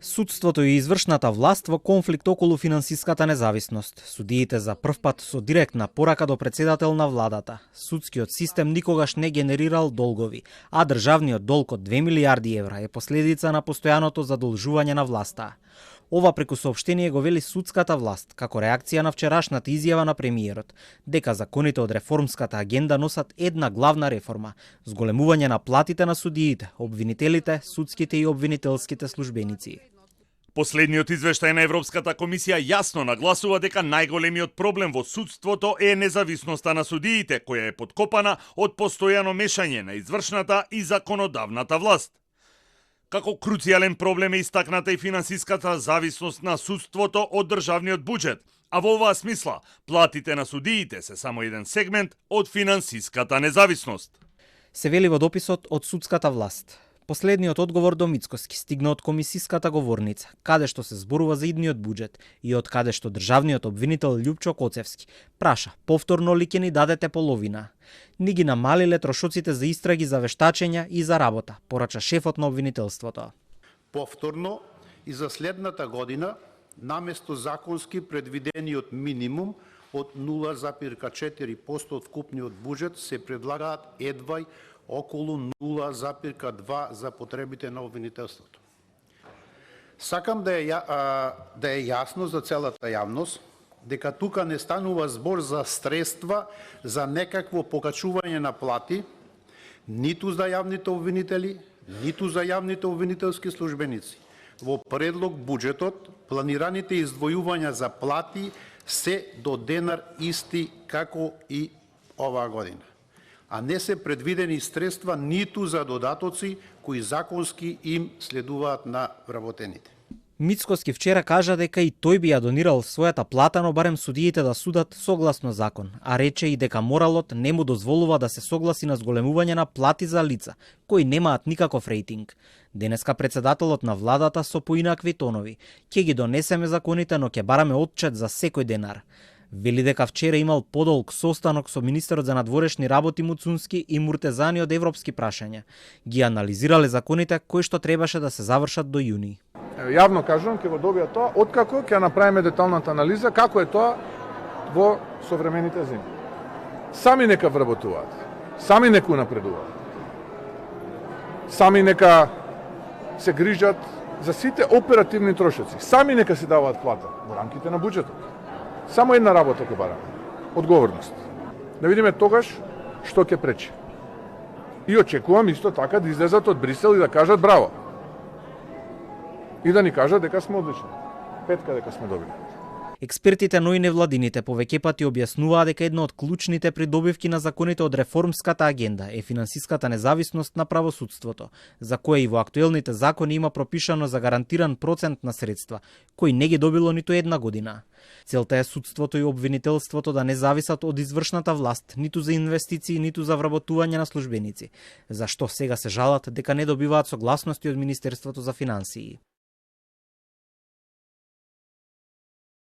Судството и извршната власт во конфликт околу финансиската независност. Судиите за прв пат со директна порака до председател на владата. Судскиот систем никогаш не генерирал долгови, а државниот долг од 2 милиарди евра е последица на постојаното задолжување на власта. Ова преку соопштение го вели судската власт, како реакција на вчерашната изјава на премиерот, дека законите од реформската агенда носат една главна реформа – зголемување на платите на судиите, обвинителите, судските и обвинителските службеници. Последниот извештај на Европската комисија јасно нагласува дека најголемиот проблем во судството е независноста на судиите, која е подкопана од постојано мешање на извршната и законодавната власт. Како круцијален проблем е истакната и финансиската зависност на судството од државниот буџет, а во оваа смисла платите на судиите се само еден сегмент од финансиската независност. Се вели во дописот од судската власт. Последниот одговор до Мицкоски стигна од комисиската говорница, каде што се зборува за идниот буџет и од каде што државниот обвинител Љупчо Коцевски праша повторно ли ќе ни дадете половина. Ни ги намалиле трошоците за истраги, за вештачења и за работа, порача шефот на обвинителството. Повторно и за следната година, наместо законски предвидениот минимум од 0,4% од вкупниот буџет се предлагаат едвај околу 0,2 за потребите на обвинителството. Сакам да е јасно за целата јавност дека тука не станува збор за средства за некакво покачување на плати, ниту за јавните обвинители, ниту за јавните обвинителски службеници. Во предлог буџетот планираните издвојувања за плати се до денар исти како и оваа година, а не се предвидени средства ниту за додатоци кои законски им следуваат на вработените. Мицкоски вчера кажа дека и тој би ја донирал својата плата, но барем судиите да судат согласно закон, а рече и дека моралот не му дозволува да се согласи на зголемување на плати за лица кои немаат никаков рейтинг. Денеска председателот на владата со поинакви тонови: ќе ги донесеме законите, но ќе бараме отчет за секој денар. Вели дека вчера имал подолг состанок со министерот за надворешни работи Муцунски и Муртезани од европски прашања. Ги анализирале законите кои што требаше да се завршат до јуни. Јавно кажувам, ќе го добија тоа, откако ќе направиме деталната анализа како е тоа во современите земји. Сами нека вработуваат, сами нека напредуваат, сами нека се грижат за сите оперативни трошоци, сами нека се даваат плата во рамките на буџетот. Само една работа ќе бараме – одговорност. Да видиме тогаш што ќе пречи. И очекувам исто така да излезат од Брисел и да кажат браво. И да ни кажат дека сме одлични. Петка дека сме добри. Експертите, но и невладините повеќе пати објаснуваа дека една од клучните придобивки на законите од реформската агенда е финансиската независност на правосудството, за која и во актуелните закони има пропишано за гарантиран процент на средства, кои не ги добило ниту една година. Целта е судството и обвинителството да не зависат од извршната власт, ниту за инвестиции, ниту за вработување на службеници, зашто сега се жалат дека не добиваат согласности од Министерството за финансии.